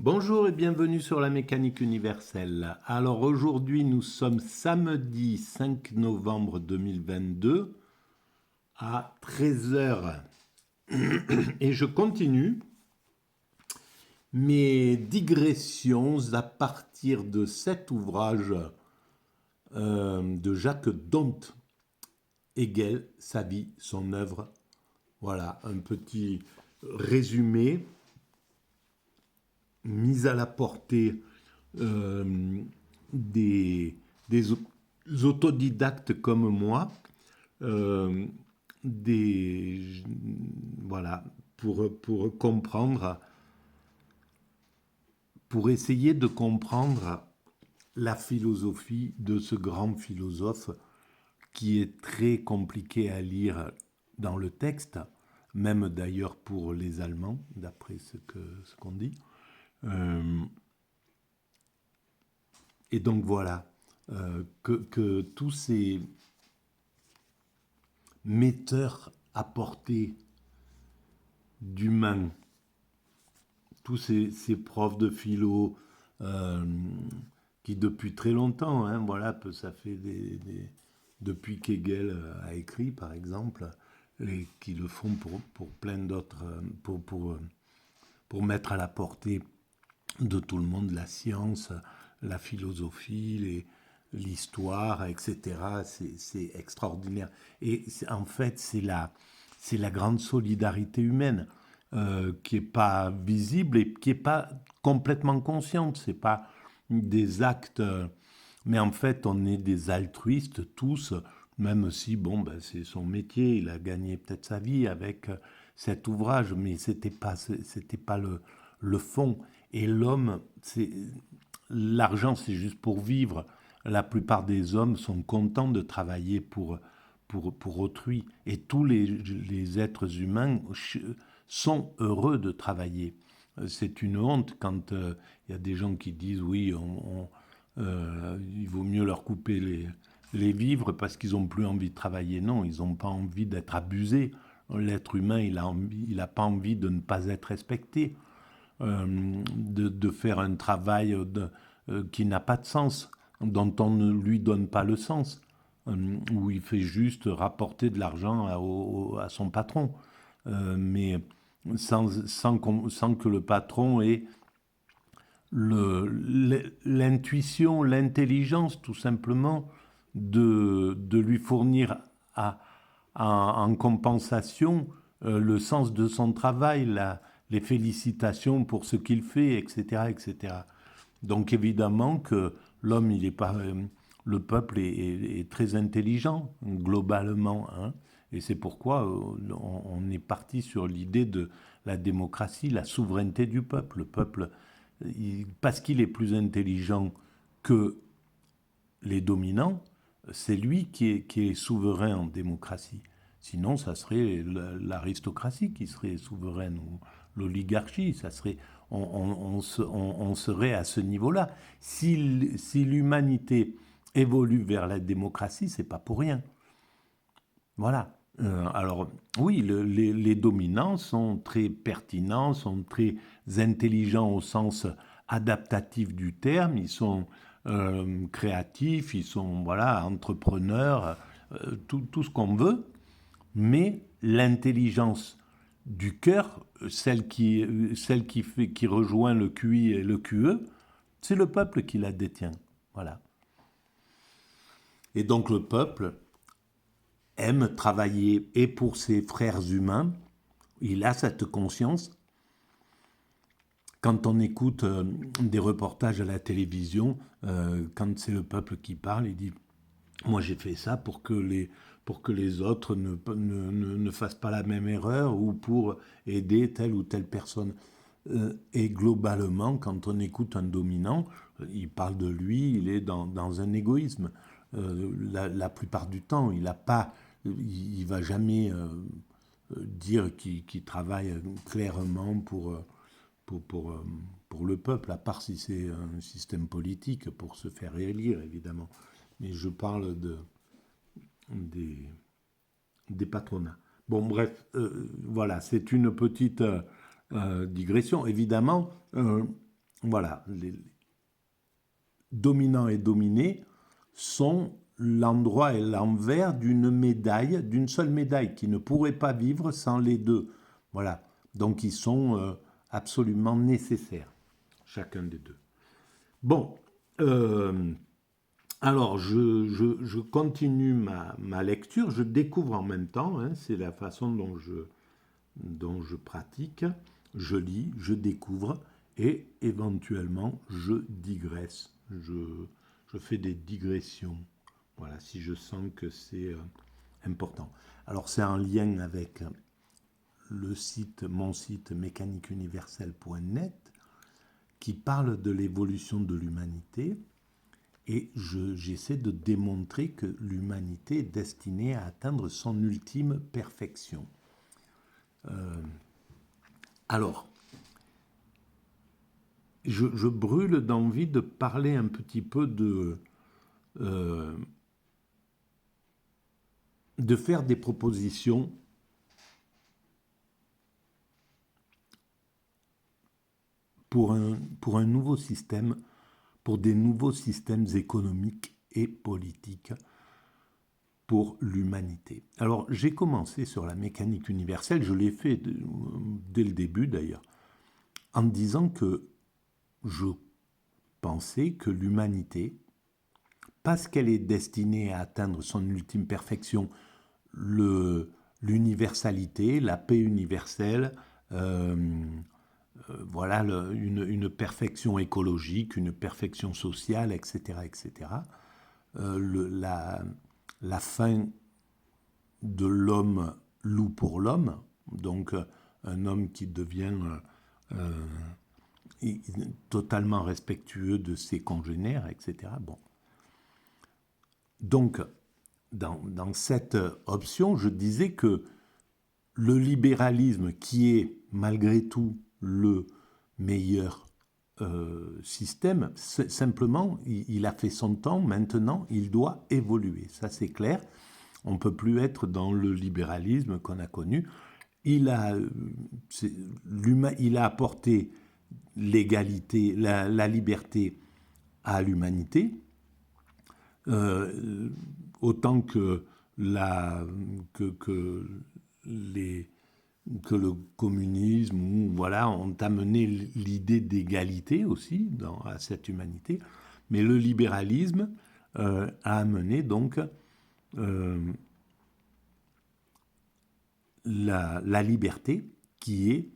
Bonjour et bienvenue sur la mécanique universelle. Alors aujourd'hui nous sommes samedi 5 novembre 2022 à 13 heures et je continue mes digressions à partir de cet ouvrage de Jacques Dante, Hegel, sa vie, son œuvre. Voilà, un petit résumé mis à la portée des autodidactes comme moi, euh, des, voilà, pour comprendre, pour essayer de comprendre la philosophie de ce grand philosophe qui est très compliqué à lire dans le texte, même d'ailleurs pour les Allemands, d'après ce qu'on dit. Euh, et donc voilà, que tous ces metteurs à portée d'humain, tous ces profs de philo euh, qui depuis très longtemps, hein, voilà, ça fait depuis qu'Hegel a écrit par exemple, et qui le font pour plein d'autres, pour mettre à la portée de tout le monde la science, la philosophie, l'histoire, etc. C'est extraordinaire. Et en fait, c'est la grande solidarité humaine qui n'est pas visible et qui n'est pas complètement consciente. Ce n'est pas des actes, mais en fait, on est des altruistes tous, même si, bon, ben, c'est son métier, il a gagné peut-être sa vie avec cet ouvrage, mais c'était pas le fond. Et l'homme, l'argent, c'est juste pour vivre. La plupart des hommes sont contents de travailler pour autrui. Et tous les êtres humains sont heureux de travailler. C'est une honte quand il y a des gens qui disent oui, il vaut mieux leur couper les vivres parce qu'ils n'ont plus envie de travailler. Non, ils n'ont pas envie d'être abusés. L'être humain, il a pas envie de ne pas être respecté, de faire un travail qui n'a pas de sens, dont on ne lui donne pas le sens, où il fait juste rapporter de l'argent à son patron, mais sans que le patron ait l'intuition, l'intelligence tout simplement de lui fournir en compensation le sens de son travail, les félicitations pour ce qu'il fait, etc., etc. Donc évidemment que l'homme, il est pas, le peuple est très intelligent globalement, hein, et c'est pourquoi on est parti sur l'idée de la démocratie, la souveraineté du peuple. Le peuple, parce qu'il est plus intelligent que les dominants, c'est lui qui est souverain en démocratie. Sinon, ça serait l'aristocratie qui serait souveraine, ou l'oligarchie, ça serait, on serait à ce niveau-là. Si l'humanité évolue vers la démocratie, c'est pas pour rien. Voilà. Alors, oui, les dominants sont très pertinents, sont très intelligents au sens adaptatif du terme, ils sont créatifs, ils sont voilà, entrepreneurs, tout ce qu'on veut, mais l'intelligence du cœur, qui rejoint le QI et le QE, c'est le peuple qui la détient. Voilà. Et donc le peuple aime travailler et pour ses frères humains, il a cette conscience. Quand on écoute des reportages à la télévision, quand c'est le peuple qui parle, il dit moi j'ai fait ça pour que les autres ne fassent pas la même erreur ou pour aider telle ou telle personne. Et globalement, quand on écoute un dominant, il parle de lui, il est dans un égoïsme. La plupart du temps, il va jamais dire qu'il travaille clairement pour le peuple, à part si c'est un système politique pour se faire réélire, évidemment. Mais je parle des, des patronats. Bon, bref, voilà, c'est une petite digression. Évidemment, voilà, les dominants et dominés sont l'endroit et l'envers d'une seule médaille, qui ne pourrait pas vivre sans les deux. Voilà, donc ils sont absolument nécessaires, chacun des deux. Bon, euh, alors je continue ma lecture, je découvre en même temps, hein, c'est la façon dont je pratique, je lis, je découvre et éventuellement je digresse, je fais des digressions, voilà, si je sens que c'est important. Alors c'est en lien avec mon site mécaniqueuniverselle.net qui parle de l'évolution de l'humanité et j'essaie de démontrer que l'humanité est destinée à atteindre son ultime perfection. Alors, je brûle d'envie de parler un petit peu de faire des propositions pour un nouveau système, pour des nouveaux systèmes économiques et politiques pour l'humanité. Alors, j'ai commencé sur la mécanique universelle, je l'ai fait dès le début d'ailleurs, en disant que je pensais que l'humanité, parce qu'elle est destinée à atteindre son ultime perfection, l'universalité, la paix universelle, voilà, une perfection écologique, une perfection sociale, etc., etc. La fin de l'homme loup pour l'homme, donc un homme qui devient totalement respectueux de ses congénères, etc. Bon. Donc, dans cette option, je disais que le libéralisme, qui est malgré tout le meilleur système, simplement, il a fait son temps, maintenant, il doit évoluer. Ça, c'est clair. On ne peut plus être dans le libéralisme qu'on a connu. Il a apporté l'égalité, la liberté à l'humanité, autant que le communisme, voilà, ont amené l'idée d'égalité aussi à cette humanité, mais le libéralisme a amené donc la liberté, qui est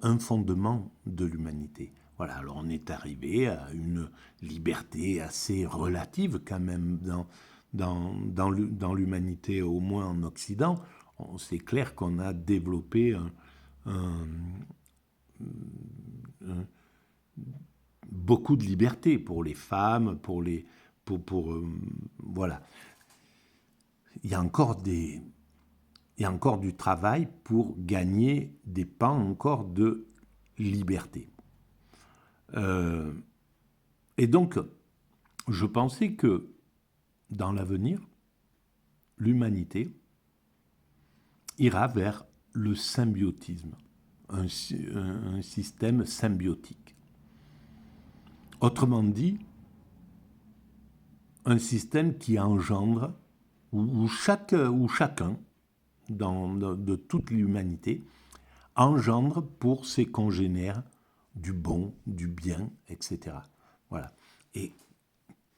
un fondement de l'humanité. Voilà, alors on est arrivé à une liberté assez relative quand même dans l'humanité, au moins en Occident. C'est clair qu'on a développé beaucoup de liberté pour les femmes, voilà. Il y a encore du travail pour gagner des pans encore de liberté. Et donc, je pensais que dans l'avenir, l'humanité ira vers le symbiotisme, un système symbiotique. Autrement dit, un système qui engendre, où chacun de toute l'humanité engendre pour ses congénères du bon, du bien, etc. Voilà. Et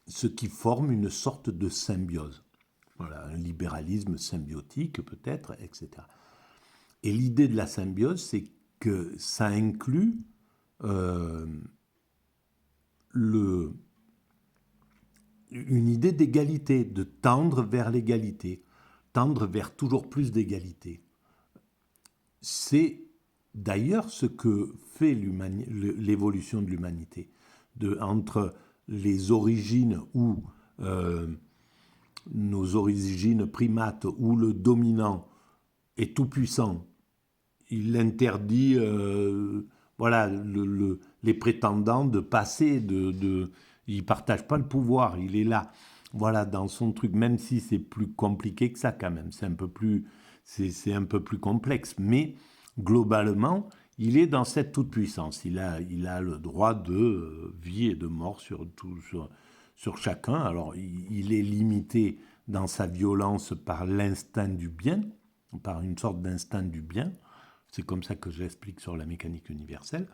ce qui forme une sorte de symbiose. Voilà, un libéralisme symbiotique peut-être, etc. Et l'idée de la symbiose, c'est que ça inclut une idée d'égalité, de tendre vers l'égalité, tendre vers toujours plus d'égalité. C'est d'ailleurs ce que fait l'évolution de l'humanité, entre les origines où nos origines primates, où le dominant est tout puissant, il interdit voilà, les prétendants de passer, il ne partage pas le pouvoir, il est là, voilà, dans son truc, même si c'est plus compliqué que ça quand même, c'est un peu plus complexe, mais globalement, il est dans cette toute-puissance. Il a le droit de vie et de mort sur chacun. Alors, il est limité dans sa violence par l'instinct du bien, par une sorte d'instinct du bien. C'est comme ça que j'explique sur la mécanique universelle.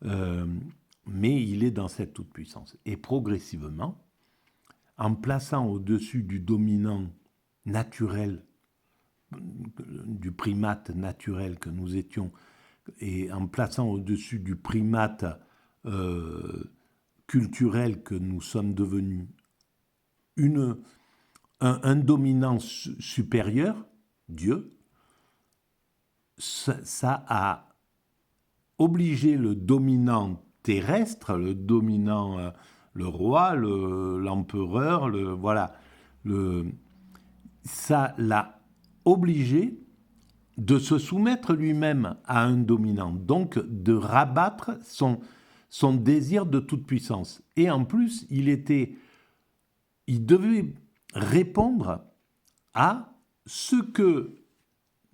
Euh, mais il est dans cette toute-puissance. Et progressivement, en plaçant au-dessus du dominant naturel, du primate naturel que nous étions, et en plaçant au-dessus du primate culturel que nous sommes devenus, un dominant supérieur, Dieu, ça a obligé le dominant terrestre, le dominant, le roi, l'empereur, voilà, ça l'a obligé de se soumettre lui-même à un dominant, donc de rabattre son désir de toute puissance. Et en plus, il devait répondre à ce que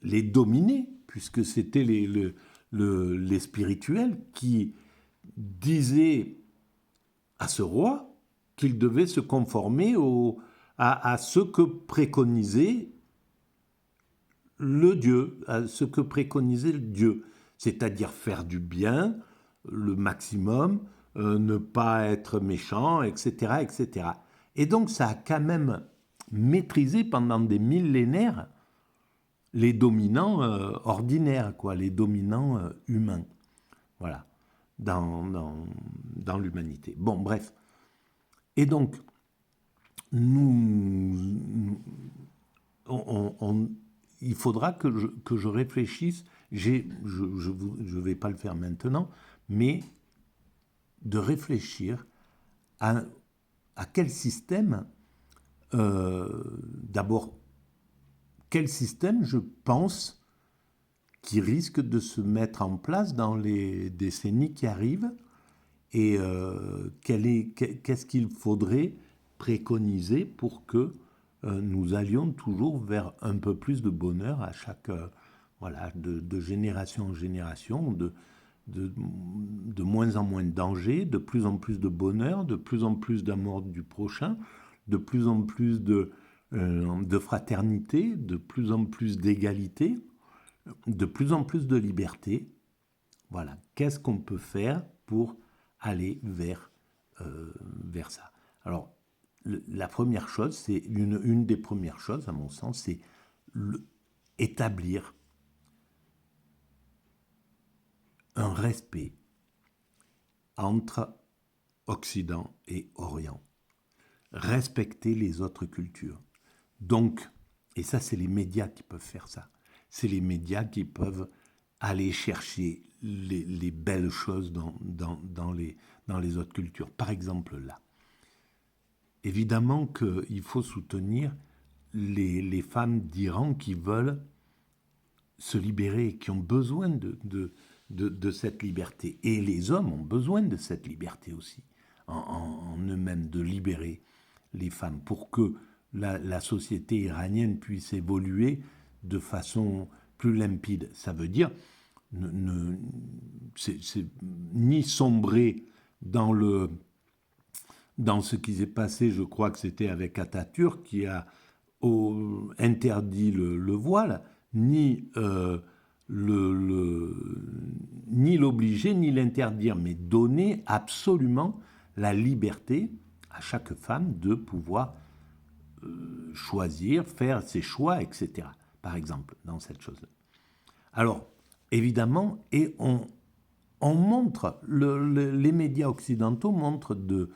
les dominés, puisque c'était les spirituels qui disaient à ce roi qu'il devait se conformer à ce que préconisait le Dieu, à ce que préconisait le Dieu, c'est-à-dire faire du bien, le maximum, ne pas être méchant, etc., etc. Et donc ça a quand même maîtrisé pendant des millénaires les dominants ordinaires, quoi, les dominants humains, voilà, dans l'humanité. Bon, bref. Et donc, il faudra que je réfléchisse, je ne vais pas le faire maintenant, mais de réfléchir à quel système, d'abord, quel système je pense qui risque de se mettre en place dans les décennies qui arrivent, et qu'est-ce qu'il faudrait préconiser pour que nous allions toujours vers un peu plus de bonheur à chaque, voilà, de génération en génération, de moins en moins de danger, de plus en plus de bonheur, de plus en plus d'amour du prochain, de plus en plus de fraternité, de plus en plus d'égalité, de plus en plus de liberté. Voilà, qu'est-ce qu'on peut faire pour aller vers ça? Alors, la première chose, c'est une des premières choses, à mon sens, c'est établir un respect entre Occident et Orient. Respecter les autres cultures. Donc, et ça, c'est les médias qui peuvent faire ça. C'est les médias qui peuvent aller chercher les belles choses dans les autres cultures. Par exemple, là, évidemment qu'il faut soutenir les femmes d'Iran qui veulent se libérer, qui ont besoin de cette liberté. Et les hommes ont besoin de cette liberté aussi, en eux-mêmes, de libérer les femmes, pour que la société iranienne puisse évoluer de façon plus limpide. Ça veut dire c'est ni sombrer dans ce qui s'est passé, je crois que c'était avec Atatürk, qui a interdit le voile, ni l'obliger, ni l'interdire, mais donner absolument la liberté à chaque femme de pouvoir choisir, faire ses choix, etc. Par exemple, dans cette chose-là. Alors, évidemment, et on montre, les médias occidentaux montrent de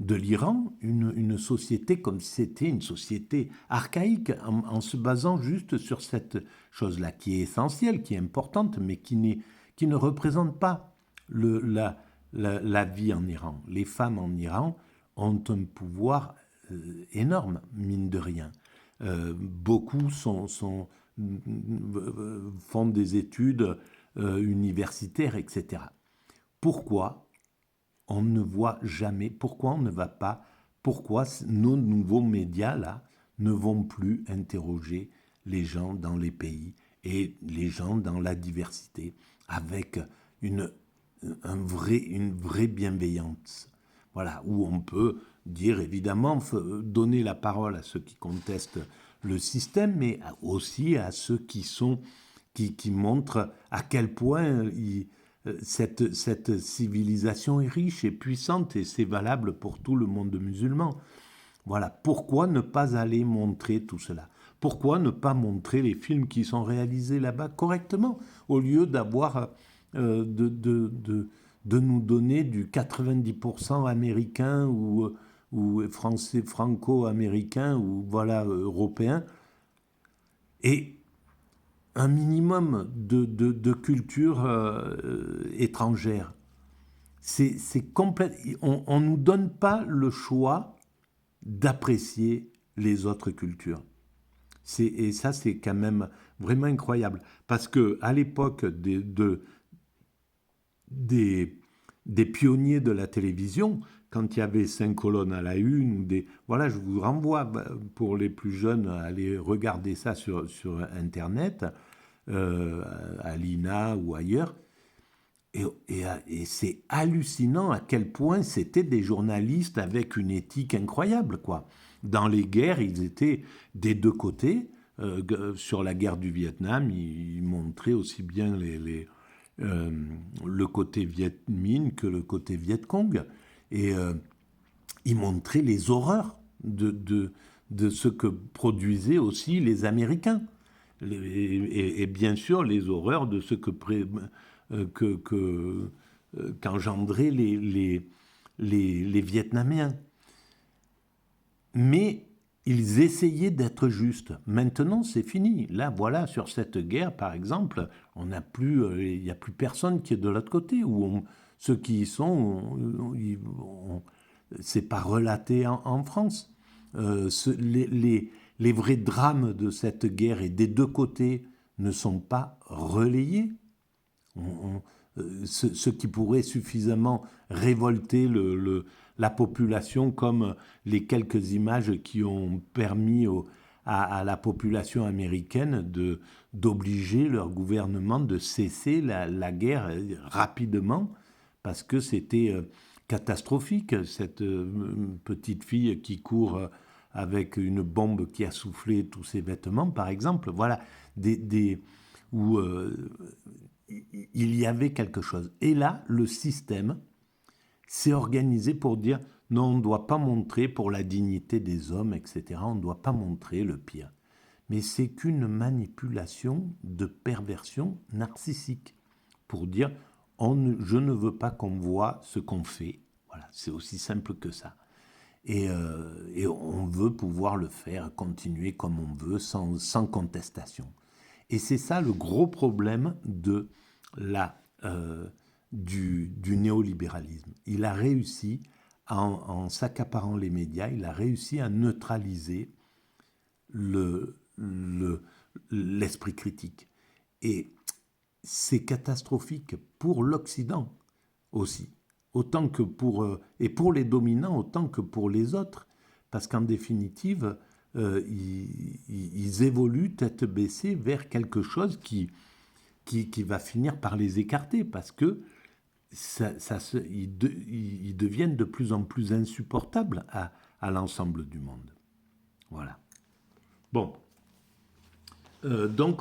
l'Iran une société comme si c'était une société archaïque, en se basant juste sur cette chose-là, qui est essentielle, qui est importante, mais qui ne représente pas la vie en Iran. Les femmes en Iran ont un pouvoir énorme, mine de rien. Beaucoup font des études universitaires, etc. Pourquoi on ne voit jamais, pourquoi on ne va pas, pourquoi nos nouveaux médias là ne vont plus interroger les gens dans les pays et les gens dans la diversité avec une, une vraie bienveillance. Voilà, où on peut dire évidemment, donner la parole à ceux qui contestent le système, mais aussi à ceux qui montrent à quel point cette civilisation est riche et puissante, et c'est valable pour tout le monde musulman. Voilà, pourquoi ne pas aller montrer tout cela? Pourquoi ne pas montrer les films qui sont réalisés là-bas correctement, au lieu d'avoir de nous donner du 90% américain ou français franco-américain ou voilà européen, et un minimum de culture étrangère. C'est complète. On ne nous donne pas le choix d'apprécier les autres cultures. Et ça, c'est quand même vraiment incroyable. Parce que à l'époque des, des pionniers de la télévision, quand il y avait 5 colonnes à la une, voilà, je vous renvoie pour les plus jeunes à aller regarder ça sur Internet, à l'INA ou ailleurs. Et c'est hallucinant à quel point c'était des journalistes avec une éthique incroyable, quoi. Dans les guerres, ils étaient des deux côtés. Sur la guerre du Vietnam, ils montraient aussi bien euh, le côté Viet Minh que le côté Viet Cong. Et ils montraient les horreurs de ce que produisaient aussi les Américains. Et bien sûr, les horreurs de ce qu'engendraient les Vietnamiens. Mais ils essayaient d'être justes. Maintenant, c'est fini. Là, voilà, sur cette guerre, par exemple, il n'y a plus personne qui est de l'autre côté. Ceux qui y sont, c'est pas relaté en France. Les vrais drames de cette guerre et des deux côtés ne sont pas relayés. Ce qui pourrait suffisamment révolter la population, comme les quelques images qui ont permis à la population américaine d'obliger leur gouvernement de cesser la guerre rapidement, parce que c'était catastrophique, cette petite fille qui court avec une bombe qui a soufflé tous ses vêtements, par exemple. Voilà, où il y avait quelque chose. Et là, le système s'est organisé pour dire non, on ne doit pas montrer pour la dignité des hommes, etc. On ne doit pas montrer le pire. Mais c'est qu'une manipulation de perversion narcissique pour dire je ne veux pas qu'on voit ce qu'on fait. Voilà, c'est aussi simple que ça. Et on veut pouvoir le faire, continuer comme on veut, sans contestation. Et c'est ça le gros problème du néolibéralisme. Il a réussi, en s'accaparant les médias, il a réussi à neutraliser l'esprit critique. Et c'est catastrophique pour l'Occident aussi, autant que et pour les dominants autant que pour les autres, parce qu'en définitive, ils évoluent tête baissée vers quelque chose qui va finir par les écarter, parce que ils deviennent de plus en plus insupportables à l'ensemble du monde. Voilà. Bon. Donc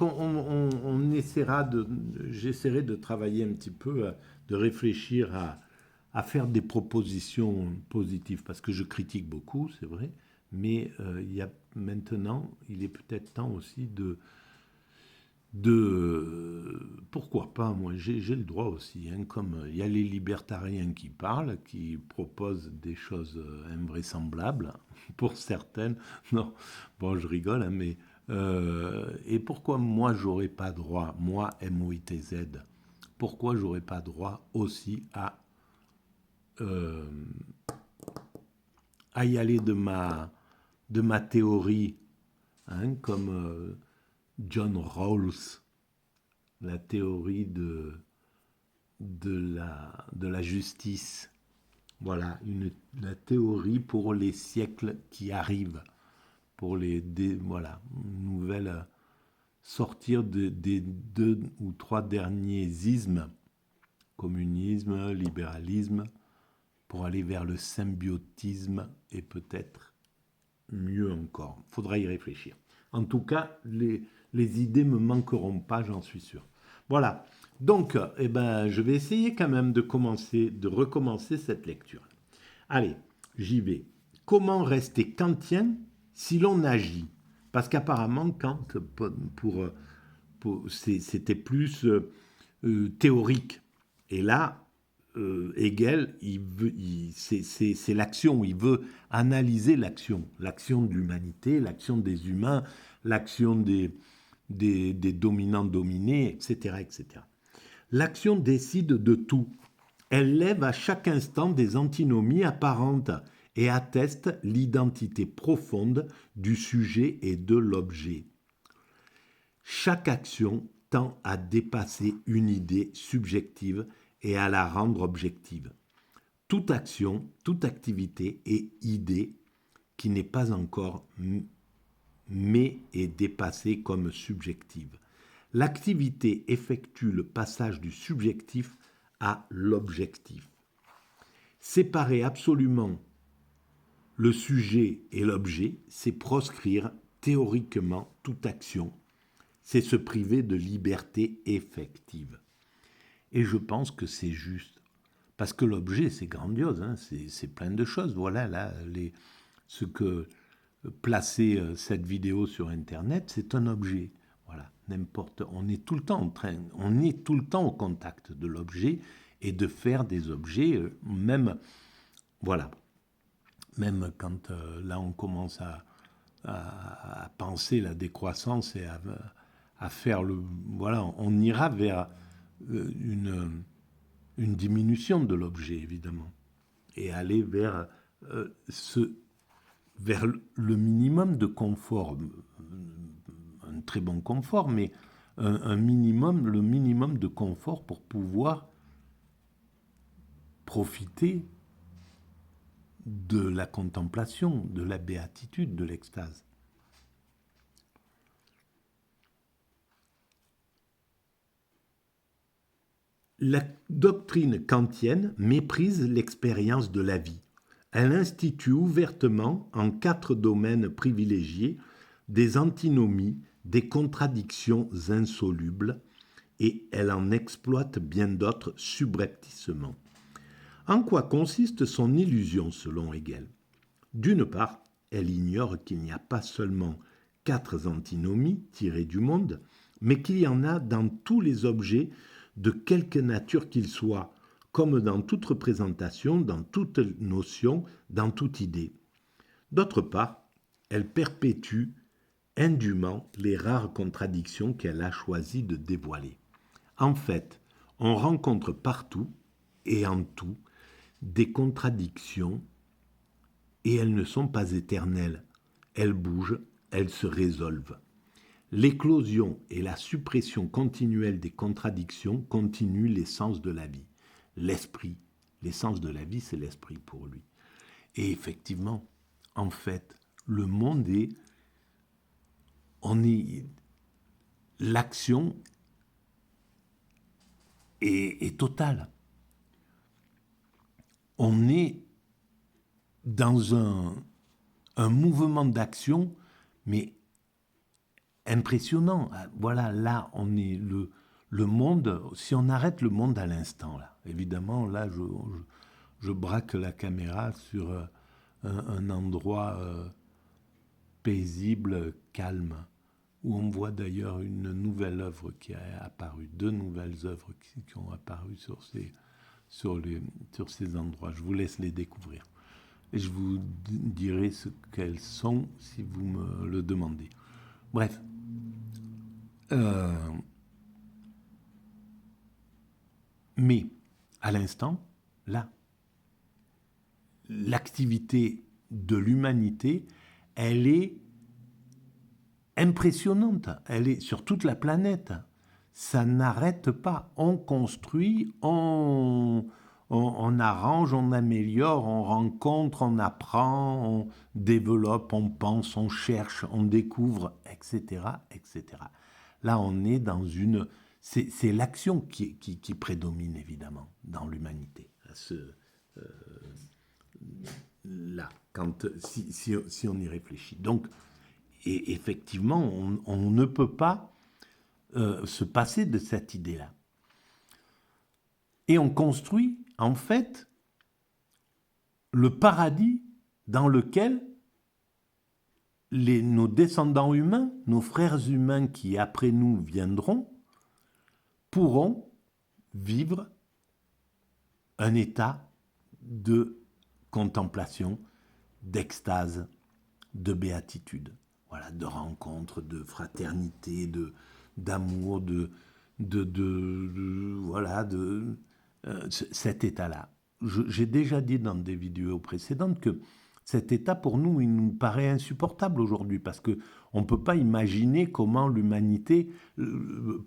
j'essaierai de travailler un petit peu, de réfléchir à faire des propositions positives, parce que je critique beaucoup, c'est vrai, mais maintenant, il est peut-être temps aussi pourquoi pas, moi j'ai le droit aussi, hein, comme il y a les libertariens qui parlent, qui proposent des choses invraisemblables pour certaines. Non, bon, je rigole, hein, mais et pourquoi moi j'aurais pas droit, moi MOITZ, pourquoi j'aurais pas droit aussi à y aller de ma théorie, hein, comme John Rawls, la théorie de la justice. Voilà, la théorie pour les siècles qui arrivent, pour voilà, une nouvelle sortir des 2 ou 3 derniers ismes, communisme, libéralisme, pour aller vers le symbiotisme et peut-être mieux encore. Il faudra y réfléchir. En tout cas, les idées ne me manqueront pas, j'en suis sûr. Voilà. Donc, je vais essayer quand même de recommencer cette lecture. Allez, j'y vais. Comment rester kantien si l'on agit? Parce qu'apparemment, Kant, c'était plus théorique. Et là, Hegel, c'est l'action. Il veut analyser l'action de l'humanité, l'action des humains, l'action des dominants dominés, etc., etc. L'action décide de tout. Elle lève à chaque instant des antinomies apparentes et atteste l'identité profonde du sujet et de l'objet. Chaque action tend à dépasser une idée subjective et à la rendre objective. Toute action, toute activité et idée qui n'est pas encore mais est dépassée comme subjective. L'activité effectue le passage du subjectif à l'objectif. Séparer absolument le sujet et l'objet, c'est proscrire théoriquement toute action, c'est se priver de liberté effective. Et je pense que c'est juste. Parce que l'objet, c'est grandiose, hein, c'est plein de choses. Voilà, là, ce que placer cette vidéo sur Internet, c'est un objet. Voilà, on est tout le temps au contact de l'objet et de faire des objets, même, voilà, même quand là on commence à penser la décroissance et à faire voilà, on ira vers une diminution de l'objet, évidemment, et aller vers vers le minimum de confort, un très bon confort, mais le minimum de confort pour pouvoir profiter de la contemplation, de la béatitude, de l'extase. La doctrine kantienne méprise l'expérience de la vie. Elle institue ouvertement, en 4 domaines privilégiés, des antinomies, des contradictions insolubles, et elle en exploite bien d'autres subrepticement. En quoi consiste son illusion selon Hegel? D'une part, elle ignore qu'il n'y a pas seulement 4 antinomies tirées du monde, mais qu'il y en a dans tous les objets de quelque nature qu'ils soient, comme dans toute représentation, dans toute notion, dans toute idée. D'autre part, elle perpétue indûment les rares contradictions qu'elle a choisi de dévoiler. En fait, on rencontre partout et en tout des contradictions et elles ne sont pas éternelles. Elles bougent, elles se résolvent. L'éclosion et la suppression continuelle des contradictions continuent l'essence de la vie. L'esprit, l'essence de la vie, c'est l'esprit pour lui. Et effectivement, en fait, le monde l'action est totale. On est dans un mouvement d'action, mais impressionnant. Voilà, là, on est le monde, si on arrête le monde à l'instant, là, évidemment, là, je braque la caméra sur un endroit paisible, calme, où on voit d'ailleurs une nouvelle œuvre qui a apparu, 2 nouvelles œuvres qui ont apparu sur ces endroits. Je vous laisse les découvrir. Et je vous dirai ce qu'elles sont si vous me le demandez. Bref. Mais, à l'instant, là, l'activité de l'humanité, elle est impressionnante. Elle est sur toute la planète. Ça n'arrête pas. On construit, on arrange, on améliore, on rencontre, on apprend, on développe, on pense, on cherche, on découvre, etc., etc. Là, on est dans une... C'est l'action qui prédomine, évidemment, dans l'humanité. Là, si on y réfléchit. Donc, et effectivement, on ne peut pas se passer de cette idée-là. Et on construit, en fait, le paradis dans lequel nos descendants humains, nos frères humains qui après nous viendront, pourront vivre un état de contemplation, d'extase, de béatitude. Voilà, de rencontre, de fraternité, d'amour, voilà, cet état-là. J'ai déjà dit dans des vidéos précédentes que cet état, pour nous, il nous paraît insupportable aujourd'hui parce qu'on ne peut pas imaginer comment l'humanité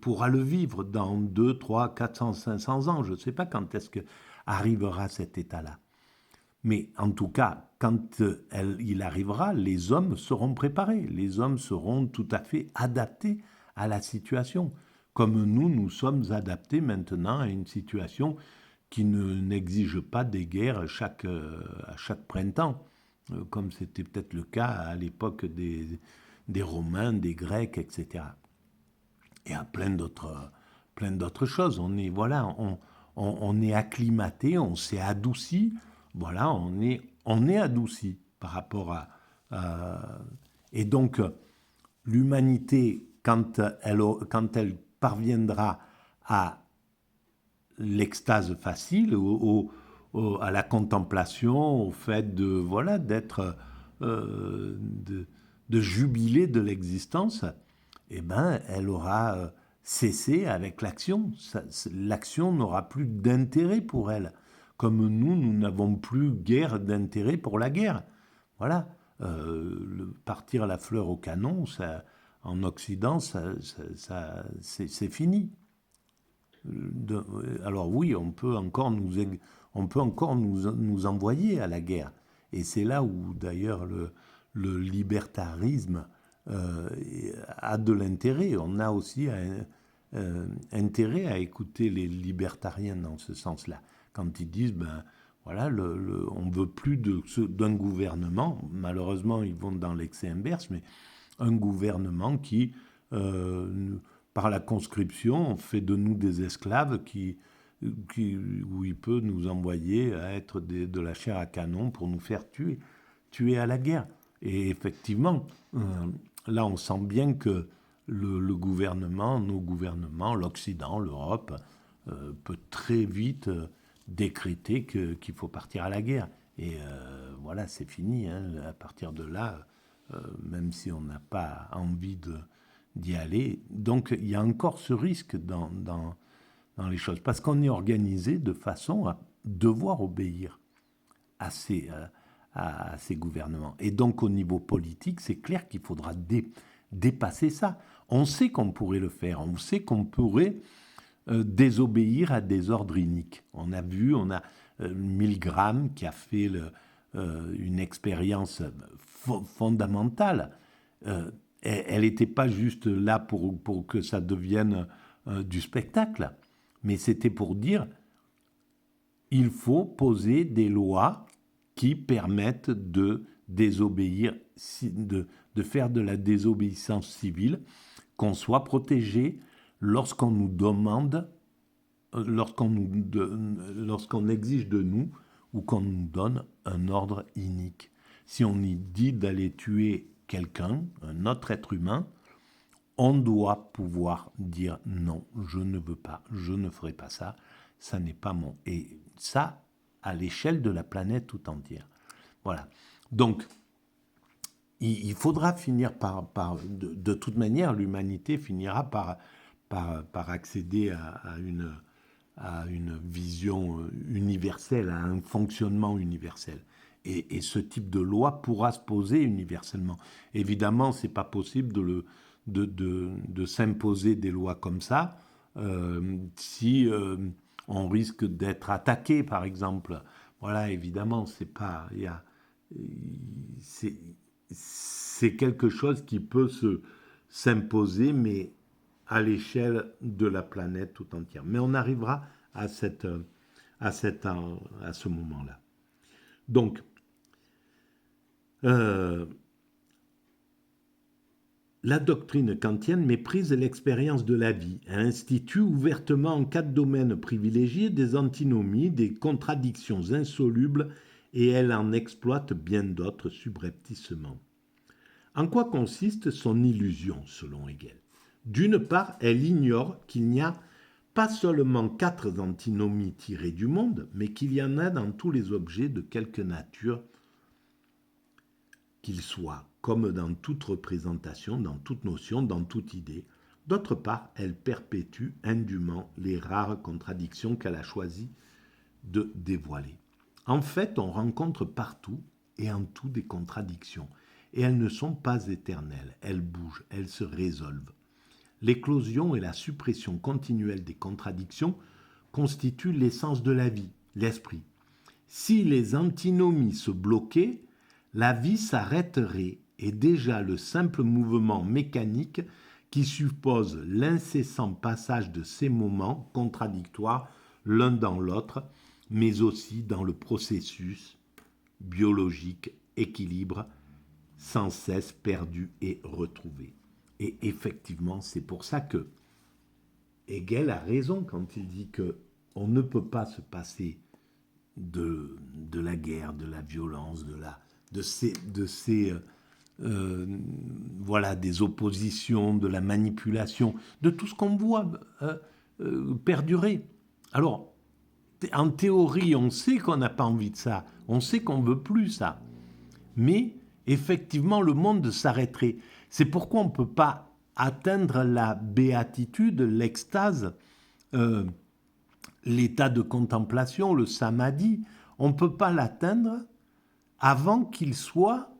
pourra le vivre dans 2, 3, 400, 500 ans. Je ne sais pas quand est-ce qu'arrivera cet état-là. Mais en tout cas, quand il arrivera, les hommes seront préparés. Les hommes seront tout à fait adaptés à la situation. Comme nous sommes adaptés maintenant à une situation qui n'exige pas des guerres à chaque printemps, comme c'était peut-être le cas à l'époque des Romains, des Grecs, etc. Et à plein d'autres choses. On est acclimaté, on s'est adouci. Voilà, on est adouci par rapport et donc, l'humanité, quand elle parviendra à l'extase facile, à la contemplation, au fait d'être, de jubiler de l'existence, eh ben, elle aura cessé avec l'action. L'action n'aura plus d'intérêt pour elle. Comme nous n'avons plus guère d'intérêt pour la guerre. Voilà. Partir la fleur au canon, en Occident, c'est fini. Alors oui, on peut encore nous envoyer à la guerre. Et c'est là où d'ailleurs le libertarisme a de l'intérêt. On a aussi intérêt à écouter les libertariens dans ce sens-là. Quand ils disent, ben voilà, on ne veut plus d'un gouvernement, malheureusement ils vont dans l'excès inverse, mais un gouvernement qui, par la conscription, fait de nous des esclaves où il peut nous envoyer à être de la chair à canon pour nous faire tuer à la guerre. Et effectivement, là on sent bien que le gouvernement, nos gouvernements, l'Occident, l'Europe, peut très vite décréter qu'il faut partir à la guerre. Et voilà, c'est fini. Hein. À partir de là, même si on n'a pas envie d'y aller. Donc il y a encore ce risque dans les choses. Parce qu'on est organisé de façon à devoir obéir à ces gouvernements. Et donc au niveau politique, c'est clair qu'il faudra dépasser ça. On sait qu'on pourrait le faire. On sait qu'on pourrait désobéir à des ordres iniques. On a vu, Milgram qui a fait une expérience fondamentale. Elle n'était pas juste là pour que ça devienne du spectacle, mais c'était pour dire il faut poser des lois qui permettent de désobéir, de faire de la désobéissance civile, qu'on soit protégé lorsqu'on nous demande, lorsqu'on exige de nous ou qu'on nous donne un ordre inique. Si on y dit d'aller tuer quelqu'un, un autre être humain, on doit pouvoir dire non, je ne veux pas, je ne ferai pas ça, ça n'est pas mon... Et ça, à l'échelle de la planète tout entière. Voilà. Donc, il faudra finir de toute manière, l'humanité finira par accéder à une vision universelle, à un fonctionnement universel. Et ce type de loi pourra se poser universellement. Évidemment, ce n'est pas possible de s'imposer des lois comme ça si on risque d'être attaqué, par exemple. Voilà, évidemment, c'est quelque chose qui peut s'imposer, mais à l'échelle de la planète tout entière. Mais on arrivera à ce moment-là. Donc, la doctrine kantienne méprise l'expérience de la vie. Elle institue ouvertement en 4 domaines privilégiés des antinomies, des contradictions insolubles, et elle en exploite bien d'autres subrepticement. En quoi consiste son illusion, selon Hegel? D'une part, elle ignore qu'il n'y a pas seulement 4 antinomies tirées du monde, mais qu'il y en a dans tous les objets de quelque nature qu'ils soient, comme dans toute représentation, dans toute notion, dans toute idée. D'autre part, elle perpétue indûment les rares contradictions qu'elle a choisi de dévoiler. En fait, on rencontre partout et en tout des contradictions, et elles ne sont pas éternelles, elles bougent, elles se résolvent. L'éclosion et la suppression continuelle des contradictions constituent l'essence de la vie, l'esprit. Si les antinomies se bloquaient, la vie s'arrêterait, et déjà le simple mouvement mécanique qui suppose l'incessant passage de ces moments contradictoires l'un dans l'autre, mais aussi dans le processus biologique équilibre sans cesse perdu et retrouvé. Et effectivement, c'est pour ça que Hegel a raison quand il dit qu'on ne peut pas se passer de la guerre, de la violence, voilà, des oppositions, de la manipulation, de tout ce qu'on voit perdurer. Alors, en théorie, on sait qu'on n'a pas envie de ça, on sait qu'on ne veut plus ça, mais effectivement, le monde s'arrêterait. C'est pourquoi on ne peut pas atteindre la béatitude, l'extase, l'état de contemplation, le samadhi. On ne peut pas l'atteindre avant qu'il soit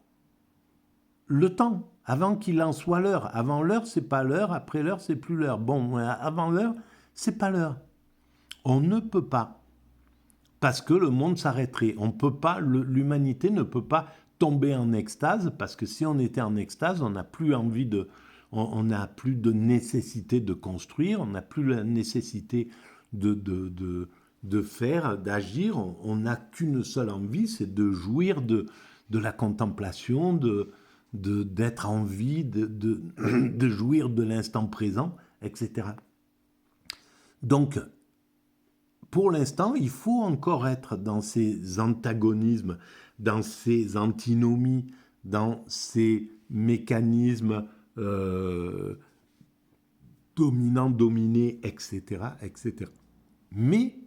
le temps, avant qu'il en soit l'heure. Avant l'heure, c'est pas l'heure, après l'heure, c'est plus l'heure. Bon, avant l'heure, c'est pas l'heure. On ne peut pas, parce que le monde s'arrêterait. On peut pas, l'humanité ne peut pas tomber en extase, parce que si on était en extase, on n'a plus envie de, on n'a plus de nécessité de construire, on n'a plus la nécessité de faire, d'agir. On n'a qu'une seule envie, c'est de jouir de la contemplation, d'être en vie, de jouir de l'instant présent, etc. Donc, pour l'instant, il faut encore être dans ces antagonismes, dans ces antinomies, dans ces mécanismes dominant-dominé, etc., etc. Mais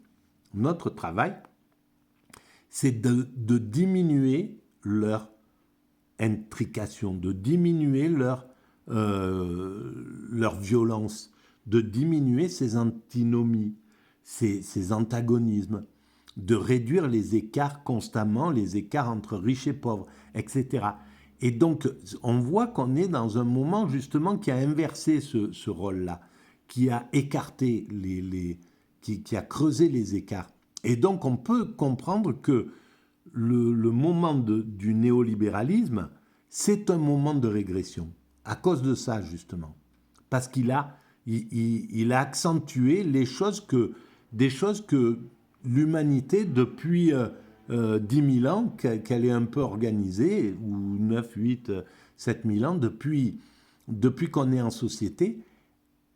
notre travail, c'est de diminuer leur intrication, de diminuer leur violence, de diminuer ces antinomies, ces antagonismes, de réduire les écarts constamment, les écarts entre riches et pauvres, etc. Et donc, on voit qu'on est dans un moment justement qui a inversé ce rôle-là, qui a écarté qui a creusé les écarts. Et donc, on peut comprendre que le moment du néolibéralisme, c'est un moment de régression, à cause de ça, justement. Parce qu'il a accentué des choses que l'humanité, depuis 10 000 ans, qu'elle est un peu organisée, ou 9, 8, 7 000 ans, depuis qu'on est en société,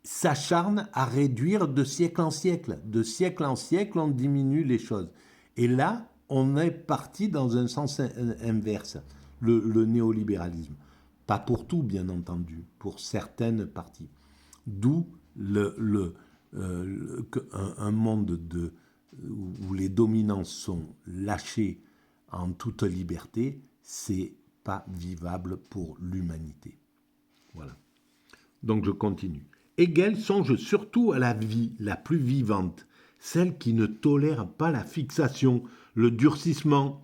s'acharne à réduire de siècle en siècle. De siècle en siècle, on diminue les choses. Et là, on est parti dans un sens inverse, le néolibéralisme. Pas pour tout, bien entendu, pour certaines parties. D'où un monde où les dominants sont lâchés en toute liberté, c'est pas vivable pour l'humanité. Voilà. Donc je continue. Hegel songe surtout à la vie la plus vivante, celle qui ne tolère pas la fixation, le durcissement,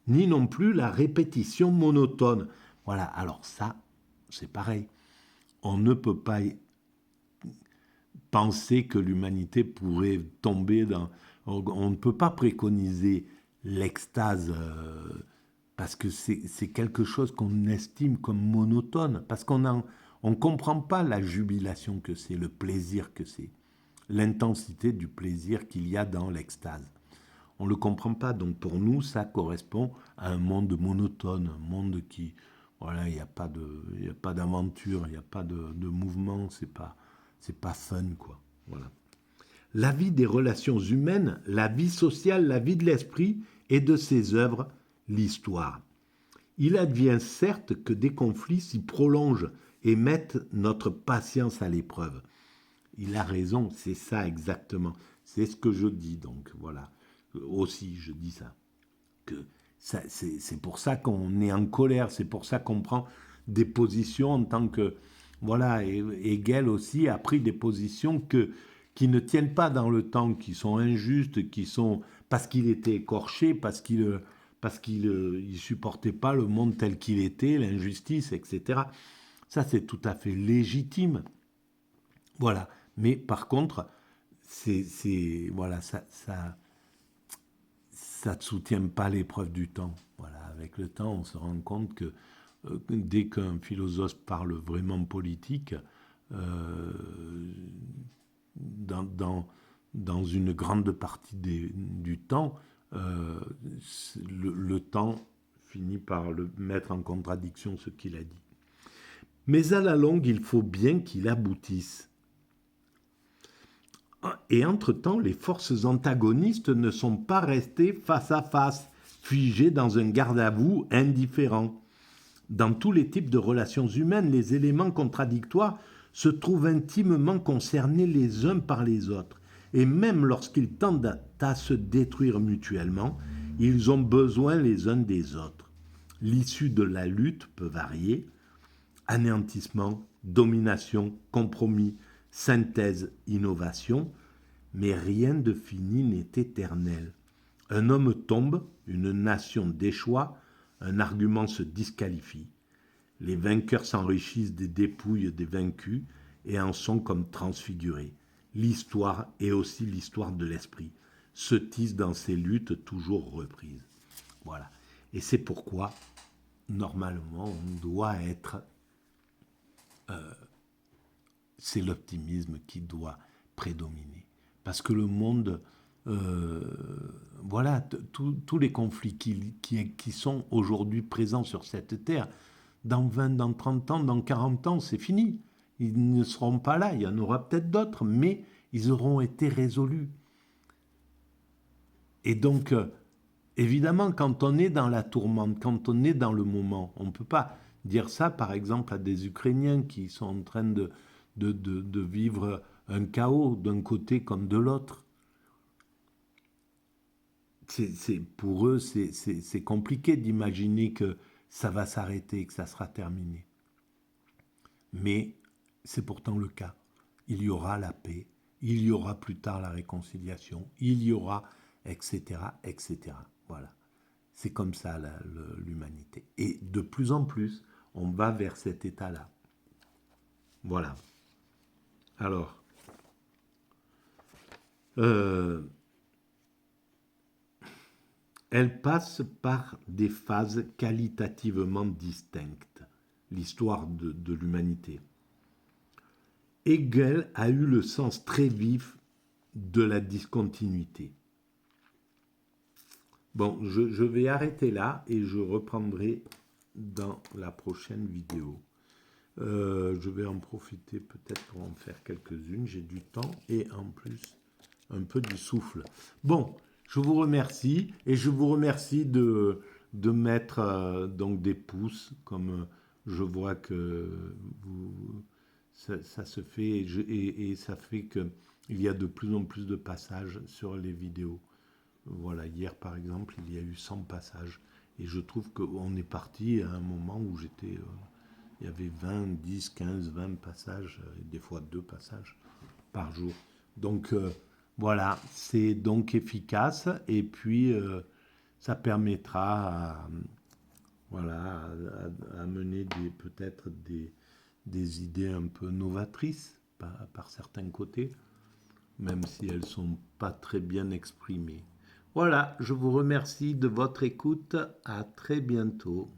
ni non plus la répétition monotone. Voilà, alors ça, c'est pareil. On ne peut pas penser que l'humanité pourrait tomber dans... On ne peut pas préconiser l'extase parce que c'est quelque chose qu'on estime comme monotone, parce qu'on On ne comprend pas la jubilation que c'est, le plaisir que c'est, l'intensité du plaisir qu'il y a dans l'extase. On ne le comprend pas. Donc pour nous, ça correspond à un monde monotone, un monde qui, voilà, il n'y a pas d'aventure, il n'y a pas de mouvement, c'est pas fun, quoi. Voilà. La vie des relations humaines, la vie sociale, la vie de l'esprit et de ses œuvres, l'histoire. Il advient certes que des conflits s'y prolongent et mettent notre patience à l'épreuve. Il a raison, c'est ça exactement. C'est ce que je dis, donc voilà. Aussi, je dis ça. Que c'est pour ça qu'on est en colère, c'est pour ça qu'on prend des positions en tant que... Voilà, et Hegel aussi a pris des positions qui ne tiennent pas dans le temps, qui sont injustes, qui sont... parce qu'il était écorché, parce qu'il il supportait pas le monde tel qu'il était, l'injustice, etc. Ça, c'est tout à fait légitime. Voilà. Mais par contre, voilà, ça ne soutient pas l'épreuve du temps. Voilà. Avec le temps, on se rend compte que dès qu'un philosophe parle vraiment politique, euh, dans une grande partie du temps, le temps finit par le mettre en contradiction ce qu'il a dit. Mais à la longue, il faut bien qu'il aboutisse. Et entre-temps, les forces antagonistes ne sont pas restées face à face, figées dans un garde-à-vous indifférent. Dans tous les types de relations humaines, les éléments contradictoires se trouvent intimement concernés les uns par les autres. Et même lorsqu'ils tendent à se détruire mutuellement, ils ont besoin les uns des autres. L'issue de la lutte peut varier. Anéantissement, domination, compromis, synthèse, innovation, mais rien de fini n'est éternel. Un homme tombe, une nation déchoit, un argument se disqualifie. Les vainqueurs s'enrichissent des dépouilles des vaincus et en sont comme transfigurés. L'histoire est aussi l'histoire de l'esprit, se tisse dans ces luttes toujours reprises. Voilà. Et c'est pourquoi, normalement, on doit être... c'est l'optimisme qui doit prédominer. Parce que le monde... voilà, tous les conflits qui sont aujourd'hui présents sur cette terre, dans 20, dans 30 ans, dans 40 ans, c'est fini. Ils ne seront pas là, il y en aura peut-être d'autres, mais ils auront été résolus. Et donc, évidemment, quand on est dans la tourmente, quand on est dans le moment, on ne peut pas dire ça, par exemple, à des Ukrainiens qui sont en train de vivre un chaos d'un côté comme de l'autre. Pour eux, c'est compliqué d'imaginer que ça va s'arrêter, que ça sera terminé. Mais c'est pourtant le cas. Il y aura la paix, il y aura plus tard la réconciliation, il y aura, etc., etc. Voilà. C'est comme ça l'humanité. Et de plus en plus, on va vers cet état-là. Voilà. Alors, elle passe par des phases qualitativement distinctes, l'histoire de l'humanité. Hegel a eu le sens très vif de la discontinuité. Bon, je vais arrêter là et je reprendrai dans la prochaine vidéo. Je vais en profiter peut-être pour en faire quelques-unes. J'ai du temps et en plus un peu du souffle. Bon, je vous remercie et je vous remercie de mettre donc des pouces comme je vois que ça se fait et ça fait qu'il y a de plus en plus de passages sur les vidéos. Voilà, hier par exemple, il y a eu 100 passages et je trouve qu'on est parti à un moment où j'étais... il y avait 20, 10, 15, 20 passages, des fois 2 passages par jour. Donc voilà, c'est donc efficace et puis ça permettra voilà, à mener peut-être des idées un peu novatrices par certains côtés, même si elles ne sont pas très bien exprimées. Voilà, je vous remercie de votre écoute. À très bientôt.